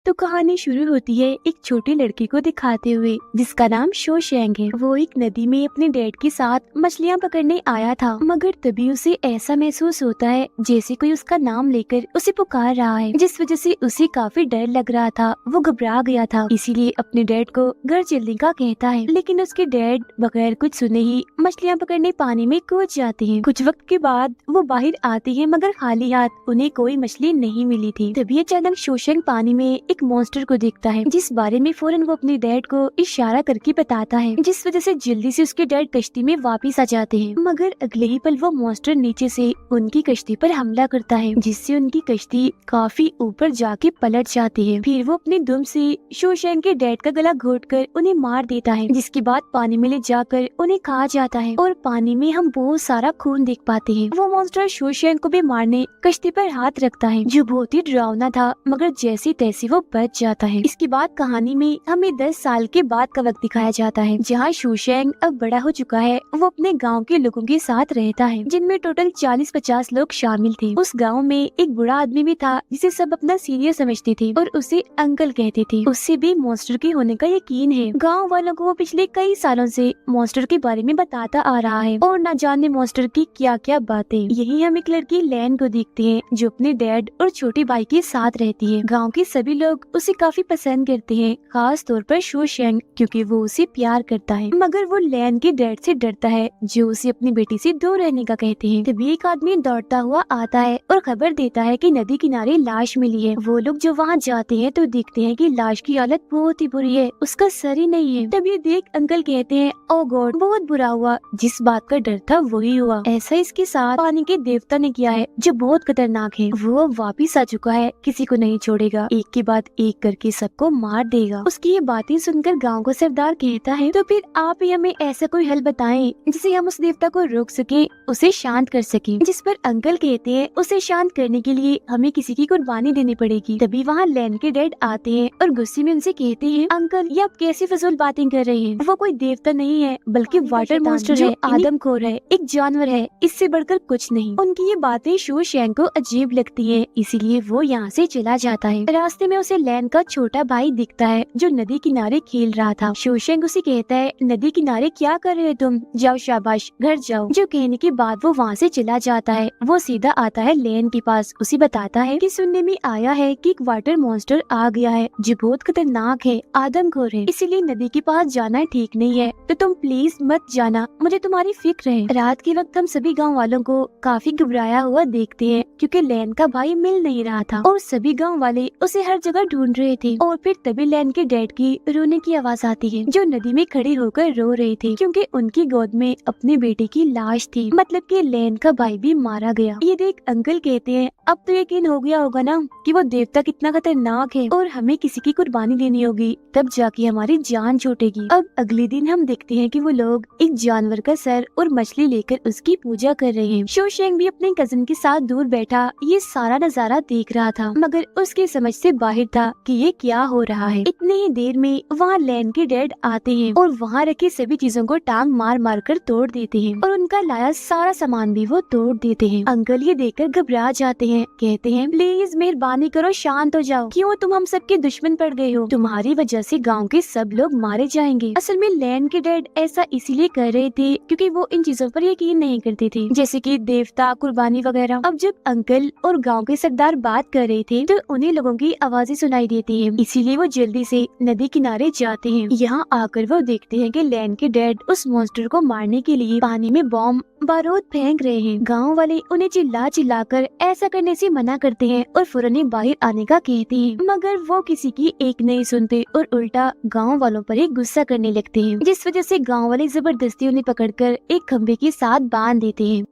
तो कहानी शुरू होती है एक छोटी लड़की को दिखाते हुए जिसका नाम शोशैंग है। वो एक नदी में अपने डैड के साथ मछलियाँ पकड़ने आया था, मगर तभी उसे ऐसा महसूस होता है जैसे कोई उसका नाम लेकर उसे पुकार रहा है, जिस वजह से उसे काफी डर लग रहा था। वो घबरा गया था, इसीलिए अपने डैड को घर चलने का कहता है, लेकिन उसके डैड बगैर कुछ सुने ही मछलियाँ पकड़ने पानी में कूद जाते हैं। कुछ वक्त के बाद वो बाहर आती है, मगर खाली हाथ उन्हें कोई मछली नहीं मिली थी। तभी अचानक शोशैंग पानी में एक मॉन्स्टर को देखता है, जिस बारे में फौरन वो अपने डैड को इशारा करके बताता है, जिस वजह से जल्दी से उसके डैड कश्ती में वापस आ जाते हैं। मगर अगले ही पल वो मॉन्स्टर नीचे से उनकी कश्ती पर हमला करता है, जिससे उनकी कश्ती काफी ऊपर जाके पलट जाती है। फिर वो अपने दुम से शोशैंग के डैड का गला घोटकर उन्हें मार देता है, जिसके बाद पानी में ले जाकर उन्हें खा जाता है और पानी में हम बहुत सारा खून देख पाते हैं। वो मॉन्स्टर शोशैंग को भी मारने कश्ती पर हाथ रखता है, जो बहुत ही डरावना था, मगर जैसी तैसी वो बच जाता है। इसके बाद कहानी में हमें 10 साल के बाद का वक्त दिखाया जाता है, जहाँ शोशैंग अब बड़ा हो चुका है। वो अपने गांव के लोगों के साथ रहता है, जिनमें टोटल 40-50 लोग शामिल थे। उस गांव में एक बूढ़ा आदमी भी था, जिसे सब अपना सीनियर समझते थे और उसे अंकल कहते थे। उससे भी मॉन्स्टर के होने का यकीन है। गाँव वालों को वो पिछले कई सालों से मॉन्स्टर के बारे में बताता आ रहा है और न जाने मॉन्स्टर की क्या क्या बातें। यही हम एक लड़की लैन को देखते हैं, जो अपने डैड और छोटे भाई के साथ रहती है। गाँव के सभी लोग उसे काफी पसंद करते हैं, खास तौर पर शोशैंग, क्योंकि वो उसे प्यार करता है। मगर वो लैन के डैड से डरता है, जो उसे अपनी बेटी से दूर रहने का कहते हैं। तभी एक आदमी दौड़ता हुआ आता है और खबर देता है कि नदी किनारे लाश मिली है। वो लोग जो वहाँ जाते हैं तो देखते हैं कि लाश की हालत बहुत ही बुरी है, उसका सर ही नहीं है। तभी देख अंकल कहते हैं, ओ गॉड, बहुत बुरा हुआ, जिस बात का डर था वही हुआ। ऐसा इसके साथ पानी के देवता ने किया है, जो बहुत खतरनाक है। वो वापिस आ चुका है, किसी को नहीं छोड़ेगा, एक के बाद एक करके सबको मार देगा। उसकी ये बातें सुनकर गांव का सरदार कहता है, तो फिर आप ही हमें ऐसा कोई हल बताएं जिससे हम उस देवता को रोक सके, उसे शांत कर सके। जिस पर अंकल कहते हैं, उसे शांत करने के लिए हमें किसी की कुर्बानी देनी पड़ेगी। तभी वहाँ लैन के डैड आते हैं और गुस्से में उनसे कहते हैं, अंकल ये आप कैसी फजूल बातें कर रहे हैं। वो कोई देवता नहीं है, बल्कि वाटर मॉन्स्टर है, आदमखोर है, एक जानवर है, इससे बढ़कर कुछ नहीं। उनकी ये बातें शोशैंग को अजीब लगती है, इसीलिए वो यहाँ से चला जाता है। रास्ते में उसे लैन का छोटा भाई दिखता है, जो नदी किनारे खेल रहा था। शोशैंग उसे कहता है, नदी किनारे क्या कर रहे हो तुम, जाओ शाबाश, घर जाओ। जो कहने के बाद वो वहाँ से चला जाता है। वो सीधा आता है लैन के पास, उसे बताता है कि सुनने में आया है कि एक वाटर मॉन्स्टर आ गया है, जो बहुत खतरनाक है, आदमखोर है, इसीलिए नदी के पास जाना ठीक नहीं है, तो तुम प्लीज मत जाना, मुझे तुम्हारी फिक्र है। रात के वक्त हम सभी गाँव वालों को काफी घबराया हुआ देखते हैं, क्योंकि लैन का भाई मिल नहीं रहा था और सभी गाँव वाले उसे हर जगह ढूंढ रहे थे। और फिर तभी लैन के डैड की रोने की आवाज आती है, जो नदी में खड़े होकर रो रहे थे, क्योंकि उनकी गोद में अपने बेटे की लाश थी, मतलब कि लैन का भाई भी मारा गया। ये देख अंकल कहते हैं, अब तो यकीन हो गया होगा ना कि वो देवता कितना खतरनाक है और हमें किसी की कुर्बानी देनी होगी, तब जाके हमारी जान छूटेगी। अब अगले दिन हम देखते हैं कि वो लोग एक जानवर का सर और मछली लेकर उसकी पूजा कर रहे हैं। शोशैंग भी अपने कजिन के साथ दूर बैठा ये सारा नजारा देख रहा था, मगर उसके समझ से बाहर था कि ये क्या हो रहा है। इतने ही देर में वहाँ लैन के डैड आते हैं और वहाँ रखी सभी चीजों को टांग मार मार कर तोड़ देते हैं और उनका लाया सारा सामान भी वो तोड़ देते हैं। अंकल ये देखकर घबरा जाते हैं, कहते हैं, प्लीज मेहरबानी करो, शांत हो जाओ, क्यों तुम हम सबके दुश्मन पड़ गए हो, तुम्हारी वजह से गाँव के सब लोग मारे जाएंगे। असल में लैन के डैड ऐसा इसीलिए कर रहे थे क्योंकि वो इन चीजों पर यकीन नहीं करते थे, जैसे कि देवता, कुर्बानी वगैरह। अब जब अंकल और गाँव के सरदार बात कर रहे थे, तो उन्हीं लोगों की आवाजें सुनाई देती है, इसीलिए वो जल्दी से नदी किनारे जाते हैं। यहाँ आकर वो देखते हैं कि लैन के डैड उस मॉन्स्टर को मारने के लिए पानी में बॉम्ब बारूद फेंक रहे हैं। गांव वाले उन्हें चिल्ला चिल्लाकर ऐसा करने से मना करते हैं और फौरन बाहर आने का कहते हैं, मगर वो किसी की एक नहीं सुनते और उल्टा गांव वालों पर ही गुस्सा करने लगते हैं, जिस वजह से गांव वाले जबरदस्ती उन्हें पकड़कर एक खंबे के साथ बांध देते हैं।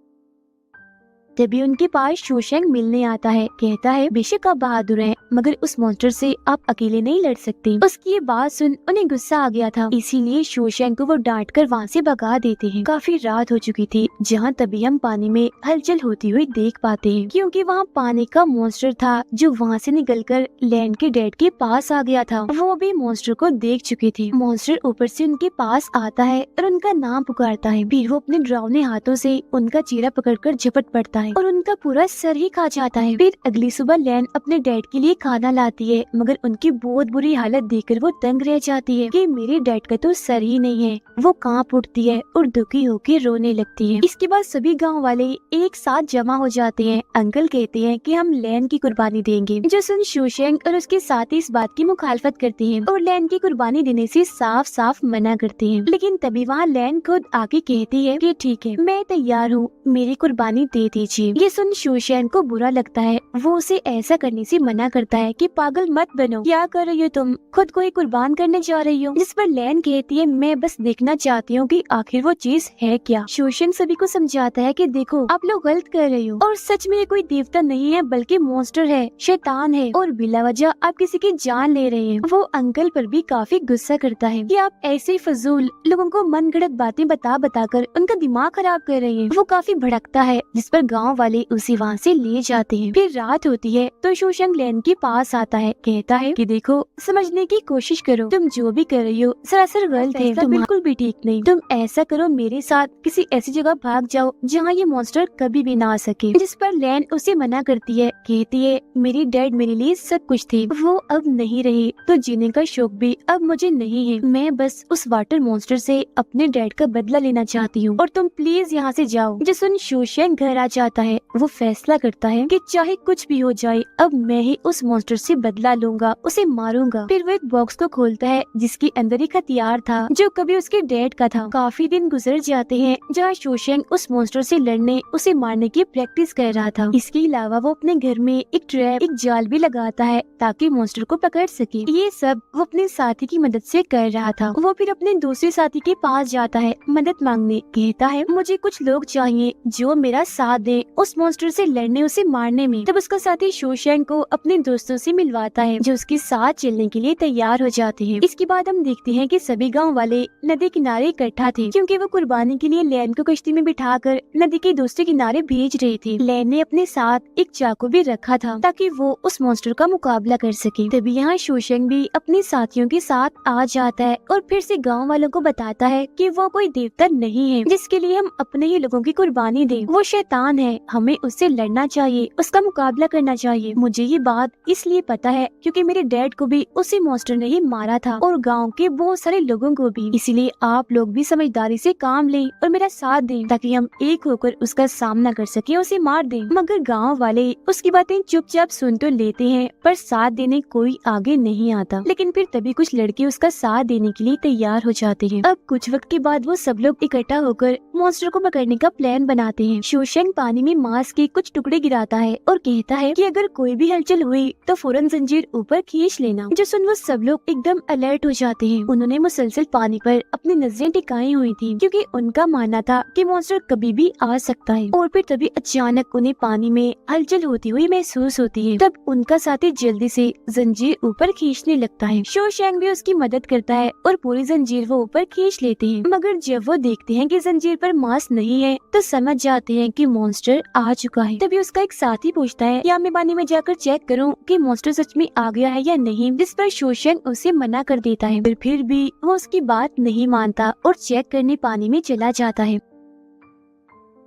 तभी उनके पास शोशैंग मिलने आता है, कहता है, बेशक आप बहादुर हैं, मगर उस मॉन्स्टर से आप अकेले नहीं लड़ सकते। उसकी ये बात सुन उन्हें गुस्सा आ गया था, इसीलिए शोशैंग को वो डांट कर वहाँ से भगा देते हैं। काफी रात हो चुकी थी, जहाँ तभी हम पानी में हलचल होती हुई देख पाते हैं, क्योंकि वहाँ पानी का मॉन्स्टर था, जो वहाँ से निकलकर लैन के डैड के पास आ गया था। वो भी मॉन्स्टर को देख चुके थे। मॉन्स्टर ऊपर से उनके पास आता है और उनका नाम पुकारता है। फिर वो अपने डरावने हाथों से उनका चेहरा पकड़कर झपट पड़ता है। है और उनका पूरा सर ही खा जाता है। फिर अगली सुबह लैन अपने डैड के लिए खाना लाती है, मगर उनकी बहुत बुरी हालत देखकर वो तंग रह जाती है कि मेरे डैड का तो सर ही नहीं है। वो कांप उठती है और दुखी होकर रोने लगती है। इसके बाद सभी गाँव वाले एक साथ जमा हो जाते हैं। अंकल कहते हैं कि हम लैन की कुर्बानी देंगे, जो सुन शोशेंग और उसके साथी इस बात की मुखालफत करते हैं और लैन की कुर्बानी देने से साफ साफ मना करते हैं। लेकिन तभी वहाँ लैन खुद आके कहती है कि ठीक है, मैं तैयार हूँ, मेरी कुर्बानी दे दीजिए। ये सुन शोशेंग को बुरा लगता है। वो उसे ऐसा करने से मना करता है कि पागल मत बनो, क्या कर रही हो तुम, खुद को ही कुर्बान करने जा रही हो। जिस पर लैन कहती है मैं बस देखना चाहती हूँ कि आखिर वो चीज है क्या। शोशेंग सभी को समझाता है कि देखो आप लोग गलत कर रहे हो और सच में ये कोई देवता नहीं है बल्कि मॉन्स्टर है, शैतान है और बिला वजह आप किसी की जान ले रहे हैं। वो अंकल पर भी काफी गुस्सा करता है कि आप ऐसे ही फजूल लोगों को मन गढ़ंत बातें बता कर उनका दिमाग खराब कर रहे हैं। वो काफी भड़कता है, जिस पर गांव वाले उसे वहाँ से ले जाते हैं। फिर रात होती है तो शोशेंग लैन के पास आता है, कहता है कि देखो समझने की कोशिश करो, तुम जो भी कर रही हो सरासर गलत है, तुम बिल्कुल भी ठीक नहीं। तुम ऐसा करो, मेरे साथ किसी ऐसी जगह भाग जाओ जहाँ ये मॉन्स्टर कभी भी ना आ सके। जिस पर लैन उसे मना करती है, कहती है मेरी डैड मेरे लिए सब कुछ थे, वो अब नहीं रही तो जीने का शौक भी अब मुझे नहीं है। मैं बस उस वाटर मॉन्स्टर से अपने डैड का बदला लेना चाहती हूँ और तुम प्लीज यहाँ से जाओ। जो सुन शोशेंग घर आ जाता है। वो फैसला करता है कि चाहे कुछ भी हो जाए अब मैं ही उस मॉन्स्टर से बदला लूंगा, उसे मारूंगा। फिर वो एक बॉक्स को खोलता है जिसके अंदर एक हथियार था जो कभी उसके डैड का था। काफी दिन गुजर जाते हैं जहाँ शोशेंग उस मॉन्स्टर से लड़ने, उसे मारने की प्रैक्टिस कर रहा था। इसके अलावा वो अपने घर में एक ट्रैप, एक जाल भी लगाता है ताकि मॉन्स्टर को पकड़ सके। ये सब वो अपने साथी की मदद से कर रहा था। वो फिर अपने दूसरे साथी के पास जाता है मदद मांगने, कहता है मुझे कुछ लोग चाहिए जो मेरा साथ दे उस मॉन्स्टर से लड़ने, उसे मारने में। तब उसका साथी शोशेंग को अपने दोस्तों से मिलवाता है जो उसके साथ चलने के लिए तैयार हो जाते हैं। इसके बाद हम देखते हैं कि सभी गांव वाले नदी किनारे इकट्ठा थे क्योंकि वो कुर्बानी के लिए लैन को कश्ती में बिठाकर नदी के दूसरे किनारे भेज रहे थे। लैन ने अपने साथ एक चाकू भी रखा था ताकि वो उस मॉन्स्टर का मुकाबला कर सके। तभी यहाँ शोशेंग भी अपने साथियों के साथ आ जाता है और फिर से गांव वालों को बताता है कि वो कोई देवता नहीं है जिसके लिए हम अपने ही लोगों की कुर्बानी दें। वो शैतान है, हमें उससे लड़ना चाहिए, उसका मुकाबला करना चाहिए। मुझे ये बात इसलिए पता है क्योंकि मेरे डैड को भी उसी मॉन्स्टर ने ही मारा था और गांव के बहुत सारे लोगों को भी। इसलिए आप लोग भी समझदारी से काम लें और मेरा साथ दें ताकि हम एक होकर उसका सामना कर सके, उसे मार दें। मगर गांव वाले उसकी बातें चुपचाप सुन तो लेते हैं पर साथ देने कोई आगे नहीं आता। लेकिन फिर तभी कुछ लड़के उसका साथ देने के लिए तैयार हो जाते हैं। अब कुछ वक्त के बाद वो सब लोग इकट्ठा होकर मॉन्स्टर को पकड़ने का प्लान बनाते हैं। शोशेंग पानी में मांस के कुछ टुकड़े गिराता है और कहता है कि अगर कोई भी हलचल हुई तो फौरन जंजीर ऊपर खींच लेना। जो सुन वो सब लोग एकदम अलर्ट हो जाते हैं। उन्होंने मुसलसल पानी पर अपनी नजरें टिकाई हुई थी क्योंकि उनका मानना था कि मॉन्स्टर कभी भी आ सकता है। और फिर तभी अचानक उन्हें पानी में हलचल होती हुई महसूस होती है। तब उनका साथी जल्दी से जंजीर ऊपर खींचने लगता है। शोशेंग भी उसकी मदद करता है और पूरी जंजीर वो ऊपर खींच लेते हैं। मगर जब वो देखते हैं कि जंजीर पर मांस नहीं है तो समझ जाते हैं कि मॉन्स्टर आ चुका है। तभी उसका एक साथी पूछता है क्या मैं पानी में जाकर चेक करूं कि मॉन्स्टर सच में आ गया है या नहीं, जिस पर शोशेंग उसे मना कर देता है। फिर भी वो उसकी बात नहीं मानता और चेक करने पानी में चला जाता है।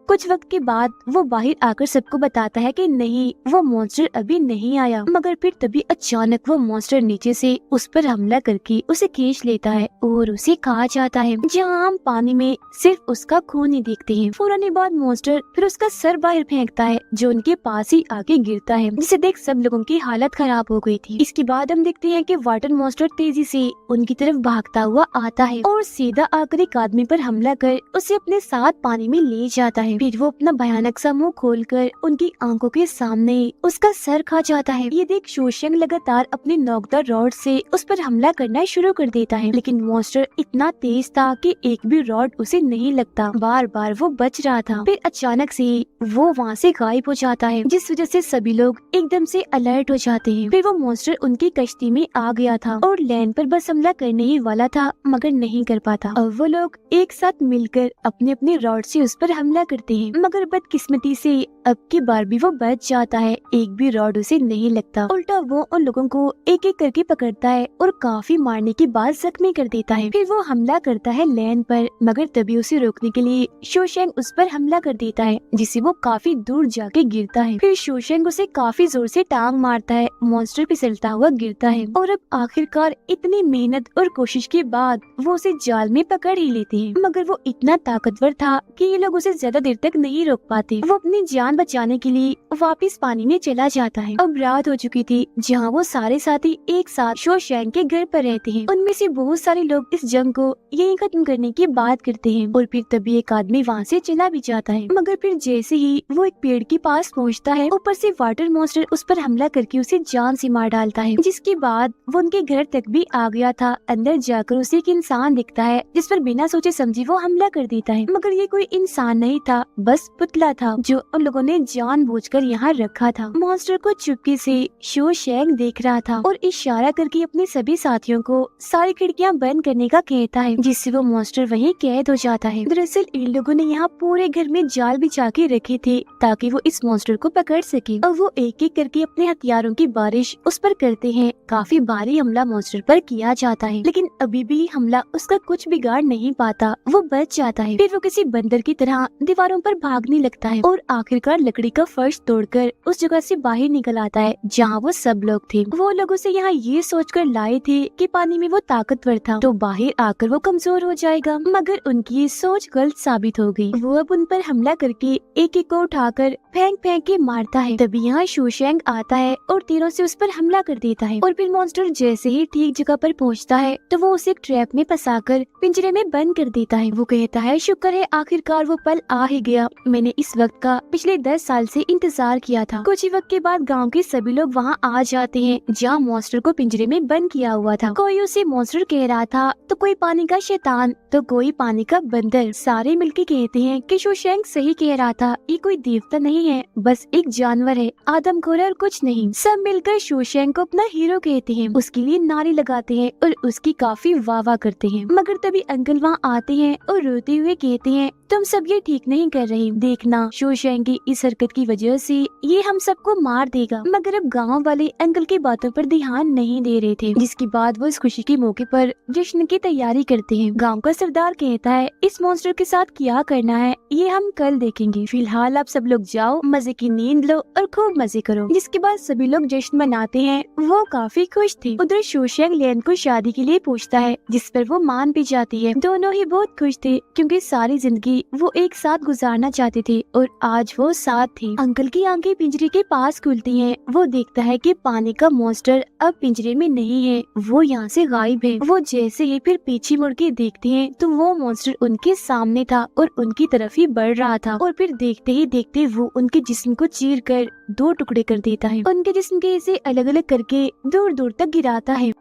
कुछ वक्त के बाद वो बाहर आकर सबको बताता है कि नहीं, वो मॉन्स्टर अभी नहीं आया। मगर फिर तभी अचानक वो मॉन्स्टर नीचे से उस पर हमला करके उसे खींच लेता है और उसे खा जाता है, जहाँ हम पानी में सिर्फ उसका खून ही देखते हैं। फौरन बाद मॉन्स्टर फिर उसका सर बाहर फेंकता है जो उनके पास ही आके गिरता है, जिसे देख सब लोगों की हालत खराब हो गई थी। इसके बाद हम देखते हैं कि वाटर मॉन्स्टर तेजी से उनकी तरफ भागता हुआ आता है और सीधा आकर एक आदमी पर हमला कर उसे अपने साथ पानी में ले जाता है। फिर वो अपना भयानक सा मुंह खोलकर उनकी आंखों के सामने उसका सर खा जाता है। ये देख शोशेंग लगातार अपने नोकदार रॉड से उस पर हमला करना शुरू कर देता है, लेकिन मॉन्स्टर इतना तेज था कि एक भी रॉड उसे नहीं लगता। बार बार वो बच रहा था। फिर अचानक से वो वहाँ से गायब हो जाता है, जिस वजह से सभी लोग एकदम से अलर्ट हो जाते हैं। फिर वो मॉन्स्टर उनकी कश्ती में आ गया था और लैंड पर बस हमला करने ही वाला था, मगर नहीं कर पाता। अब वो लोग एक साथ मिलकर अपने अपने रॉड से उस पर हमला करते करते हैं, मगर बदकिस्मती से अब की बार भी वो बच जाता है। एक भी रॉड उसे नहीं लगता, उल्टा वो उन लोगों को एक एक करके पकड़ता है और काफी मारने के बाद जख्मी कर देता है। फिर वो हमला करता है लैन पर, मगर तभी उसे रोकने के लिए शोशेंग उस पर हमला कर देता है, जिससे वो काफी दूर जाके गिरता है। फिर शोशेंग उसे काफी जोर से टांग मारता है, मॉन्स्टर फिसलता हुआ गिरता है और अब आखिरकार इतनी मेहनत और कोशिश के बाद वो उसे जाल में पकड़ ही लेते हैं। मगर वो इतना ताकतवर था कि ये लोग उसे ज्यादा देर तक नहीं रोक पाते। वो अपनी जान बचाने के लिए वापस पानी में चला जाता है। अब रात हो चुकी थी, जहाँ वो सारे साथी एक साथ शोशेंग के घर पर रहते हैं। उनमें से बहुत सारे लोग इस जंग को यहीं खत्म करने की बात करते हैं और फिर तभी एक आदमी वहाँ से चला भी जाता है। मगर फिर जैसे ही वो एक पेड़ के पास पहुँचता है, ऊपर से वाटर मॉन्स्टर उस पर हमला करके उसे जान से मार डालता है, जिसके बाद वो उनके घर तक भी आ गया था। अंदर जाकर उसे एक इंसान दिखता है, जिस पर बिना सोचे समझे वो हमला कर देता है। मगर ये कोई इंसान नहीं था, बस पुतला था जो उन लोगों ने जानबूझकर यहाँ रखा था। मॉन्स्टर को चुपके से शोशेंग देख रहा था और इशारा करके अपने सभी साथियों को सारी खिड़कियाँ बंद करने का कहता है, जिससे वो मॉन्स्टर वहीं कैद हो जाता है। दरअसल इन लोगों ने यहाँ पूरे घर में जाल बिछा के रखे थे ताकि वो इस मॉन्स्टर को पकड़ सके। और वो एक एक करके अपने हथियारों की बारिश उस पर करते हैं। काफी भारी हमला मॉन्स्टर पर किया जाता है, लेकिन अभी भी हमला उसका कुछ बिगाड़ नहीं पाता। वो बच जाता है। फिर वो किसी बंदर की तरह दीवारों पर भागने लगता है और आखिरकार लकड़ी का फर्श तोड़कर उस जगह से बाहर निकल आता है जहाँ वो सब लोग थे। वो लोग उसे यहाँ ये सोचकर लाए थे कि पानी में वो ताकतवर था तो बाहर आकर वो कमजोर हो जाएगा, मगर उनकी ये सोच गलत साबित हो गई। वो अब उन पर हमला करके एक एक को उठाकर फेंक फेंक के मारता है। तभी यहाँ शोशेंग आता है और तीरों से उस पर हमला कर देता है और फिर मॉन्स्टर जैसे ही ठीक जगह पर पहुँचता है तो वो उसे एक ट्रैप में फंसाकर पिंजरे में बंद कर देता है। वो कहता है, शुक्र है आखिरकार वो पल आ ही गया। मैंने इस वक्त का पिछले 10 साल से इंतजार किया था। कुछ ही वक्त के बाद गांव के सभी लोग वहां आ जाते हैं जहां मॉन्स्टर को पिंजरे में बंद किया हुआ था। कोई उसे मॉन्स्टर कह रहा था तो कोई पानी का शैतान तो कोई पानी का बंदर। सारे मिलके कहते हैं कि शोशेंग सही कह रहा था, ये कोई देवता नहीं है, बस एक जानवर है, आदमखोर है और कुछ नहीं। सब मिलकर शोशेंग को अपना हीरो कहते हैं, उसके लिए नारे लगाते हैं और उसकी काफी वाह करते हैं। मगर तभी अंकल वहाँ आते हैं और रोते हुए कहते हैं, तुम सब ये ठीक नहीं कर रही, देखना शोशेंग की इस हरकत की वजह से ये हम सबको मार देगा। मगर अब गांव वाले अंकल की बातों पर ध्यान नहीं दे रहे थे, जिसके बाद वो इस खुशी के मौके पर जश्न की तैयारी करते हैं। गांव का सरदार कहता है, इस मॉन्स्टर के साथ क्या करना है ये हम कल देखेंगे, फिलहाल आप सब लोग जाओ, मजे की नींद लो और खूब मजे करो। जिसके बाद सभी लोग जश्न मनाते हैं। वो काफी खुश थे। उधर शोशेंग लैन को शादी के लिए पूछता है, जिस पर वो मान भी जाती है। दोनों ही बहुत खुश थे क्योंकि सारी जिंदगी वो एक साथ गुजारना चाहते थे और आज वो साथ थे। अंकल की आंखें पिंजरे के पास खुलती हैं। वो देखता है कि पानी का मॉन्स्टर अब पिंजरे में नहीं है, वो यहाँ से गायब है। वो जैसे ही फिर पीछे मुड़ के देखते हैं तो वो मॉन्स्टर उनके सामने था और उनकी तरफ ही बढ़ रहा था और फिर देखते ही देखते वो उनके जिस्म को चीर कर 2 टुकड़े कर देता है। उनके जिस्म के हिस्से अलग अलग करके दूर दूर तक गिराता है।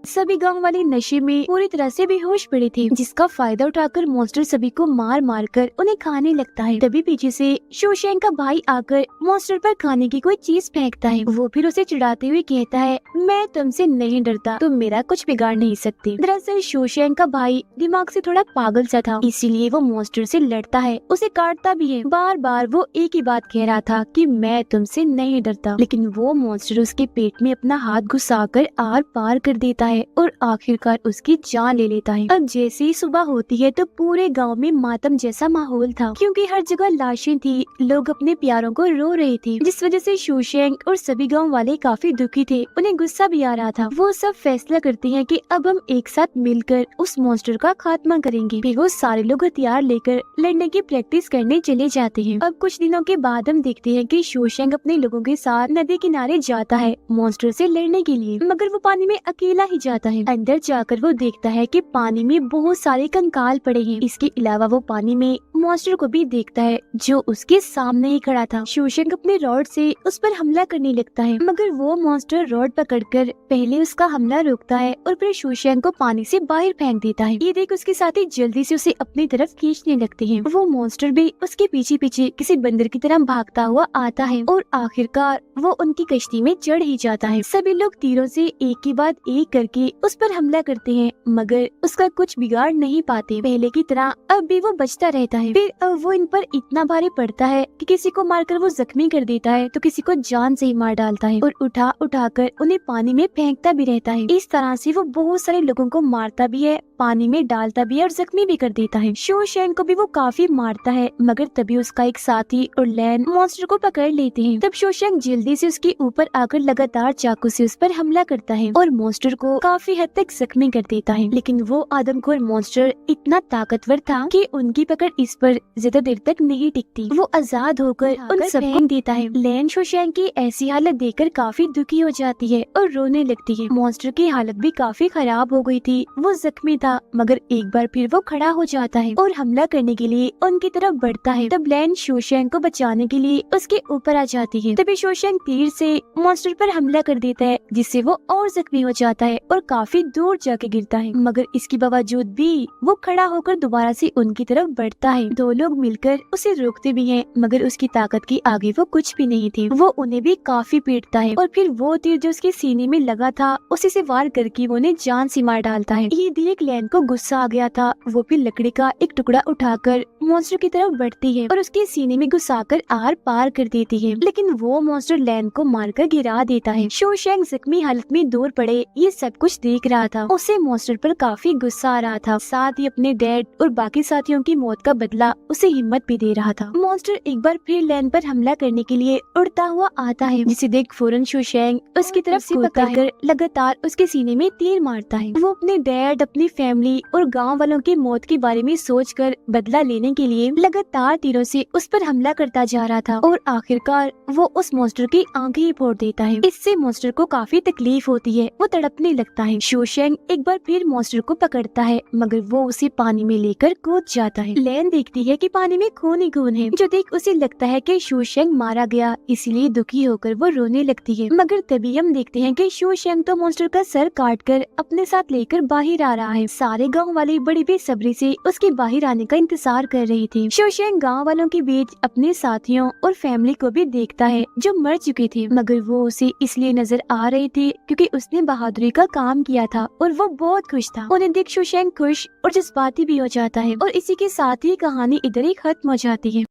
सभी गांव वाले नशे में पूरी तरह से बेहोश पड़े थे, जिसका फायदा उठाकर मॉन्स्टर सभी को मार मार कर उन्हें खाने लगता है। तभी पीछे से शोशेंग का भाई आकर मॉन्स्टर पर खाने की कोई चीज फेंकता है। वो फिर उसे चिढ़ाते हुए कहता है, मैं तुमसे नहीं डरता, तुम मेरा कुछ बिगाड़ नहीं सकते। दरअसल शोशेंग का भाई दिमाग से थोड़ा पागल सा था, इसीलिए वो मॉन्स्टर से लड़ता है, उसे काटता भी है। बार बार वो एक ही बात कह रहा था कि मैं तुमसे नहीं डरता, लेकिन वो मॉन्स्टर उसके पेट में अपना हाथ घुसाकर आर पार कर देता है और आखिरकार उसकी जान ले लेता है। अब जैसे ही सुबह होती है तो पूरे गांव में मातम जैसा माहौल था, क्योंकि हर जगह लाशें थी, लोग अपने प्यारों को रो रहे थे, जिस वजह से शोशेंग और सभी गांव वाले काफी दुखी थे। उन्हें गुस्सा भी आ रहा था। वो सब फैसला करते हैं कि अब हम एक साथ मिलकर उस मॉन्स्टर का खात्मा करेंगे। फिर वो सारे लोग हथियार लेकर लड़ने की प्रैक्टिस करने चले जाते हैं। अब कुछ दिनों के बाद हम देखते हैं कि शोशेंग अपने लोगों के साथ नदी किनारे जाता है मॉन्स्टर से लड़ने के लिए, मगर वो पानी में अकेला ही जाता है। अंदर जाकर वो देखता है कि पानी में बहुत सारे कंकाल पड़े हैं। इसके अलावा वो पानी में मॉन्स्टर को भी देखता है जो उसके सामने ही खड़ा था। शोशेंग अपने रॉड से उस पर हमला करने लगता है, मगर वो मॉन्स्टर रॉड पकड़कर पहले उसका हमला रोकता है और फिर शोशेंग को पानी से बाहर फेंक देता है। ये देख उसके साथी जल्दी से उसे अपनी तरफ खींचने लगते हैं। वो मॉन्स्टर भी उसके पीछे पीछे किसी बंदर की तरह भागता हुआ आता है और आखिरकार वो उनकी कश्ती में चढ़ ही जाता है। सभी लोग तीरों से एक के बाद एक करके उस पर हमला करते हैं, मगर उसका कुछ बिगाड़ नहीं पाते। पहले की तरह अब भी वो बचता रहता है। फिर अब वो इन पर इतना भारी पड़ता है कि किसी को मारकर वो जख्मी कर देता है तो किसी को जान से ही मार डालता है और उठा उठा कर उन्हें पानी में फेंकता भी रहता है। इस तरह से वो बहुत सारे लोगों को मारता भी है, पानी में डालता भी है और जख्मी भी कर देता है। शो शैंग को भी वो काफी मारता है, मगर तभी उसका एक साथी और लैन मॉन्स्टर को पकड़ लेते हैं। तब शो शैंग जल्दी से उसके ऊपर आकर लगातार चाकू से उस पर हमला करता है और मॉन्स्टर को काफी हद तक जख्मी कर देता है। लेकिन वो आदमखोर मॉन्स्टर इतना ताकतवर था कि उनकी पकड़ इस पर ज्यादा देर तक नहीं टिकती। वो आजाद होकर उन सबको देता है। लैन शो शैंग की ऐसी हालत देखकर काफी दुखी हो जाती है और रोने लगती है। मॉन्स्टर की हालत भी काफी खराब हो गई थी, वो जख्मी था, मगर एक बार फिर वो खड़ा हो जाता है और हमला करने के लिए उनकी तरफ बढ़ता है। तब लैन शो शैंग को बचाने के लिए उसके ऊपर आ जाती है। तभी शो शैंग तीर से मॉन्स्टर पर हमला कर देता है, जिससे वो और जख्मी हो जाता है और काफी दूर जाके गिरता है। मगर इसके बावजूद भी वो खड़ा होकर दोबारा से उनकी तरफ बढ़ता है। दो लोग मिलकर उसे रोकते भी हैं, मगर उसकी ताकत के आगे वो कुछ भी नहीं थी। वो उन्हें भी काफी पीटता है और फिर वो तीर जो उसके सीने में लगा था उसी से वार करके वो उन्हें जान से मार डालता है। ये देख लैन को गुस्सा आ गया था। वो फिर लकड़ी का एक टुकड़ा उठाकर मॉन्स्टर की तरफ बढ़ती है और उसके सीने में घुसाकर आर पार कर देती है, लेकिन वो मॉन्स्टर लैन को मारकर गिरा देता है। शो शैंग जख्मी हालत में दूर पड़े ये सब कुछ देख रहा था। उसे मॉन्स्टर पर काफी गुस्सा आ रहा था, साथ ही अपने डैड और बाकी साथियों की मौत का बदला उसे हिम्मत भी दे रहा था। मॉन्स्टर एक बार फिर लैन पर हमला करने के लिए उड़ता हुआ आता है, जिसे देख फौरन शो शैंग उसकी तरफ से पकड़कर लगातार उसके सीने में तीर मारता है। वो अपने डैड, अपनी फैमिली और गाँव वालों की मौत के बारे में सोचकर बदला लेने के लिए लगातार तीरों से उस पर हमला करता जा रहा था और आखिरकार वो उस मॉन्स्टर की आंखें ही फोड़ देता है। इससे मॉन्स्टर को काफी तकलीफ होती है, वो तड़पने लगता है। शो शैंग एक बार फिर मॉन्स्टर को पकड़ता है, मगर वो उसे पानी में लेकर कूद जाता है। लैन देखती है कि पानी में खून ही खून है, जो देख उसे लगता है कि शो शैंग मारा गया, इसलिए दुखी होकर वो रोने लगती है। मगर तभी हम देखते हैं कि शो शैंग तो मॉन्स्टर का सर काटकर अपने साथ लेकर बाहर आ रहा है। सारे गाँव वाले बड़ी बेसब्री से उसके बाहर आने का इंतजार कर रही थी। शो शैंग गाँव वालों के बीच अपने साथियों और फैमिली को भी देखता है जो मर चुके थे, मगर वो उसे इसलिए नजर आ रही थी क्योंकि उसने बहादुरी का काम किया था और वो बहुत खुश था। उन्हें देख शो शैंग खुश और जज्बाती भी हो जाता है और इसी के साथ ही कहानी इधर ही खत्म हो जाती है।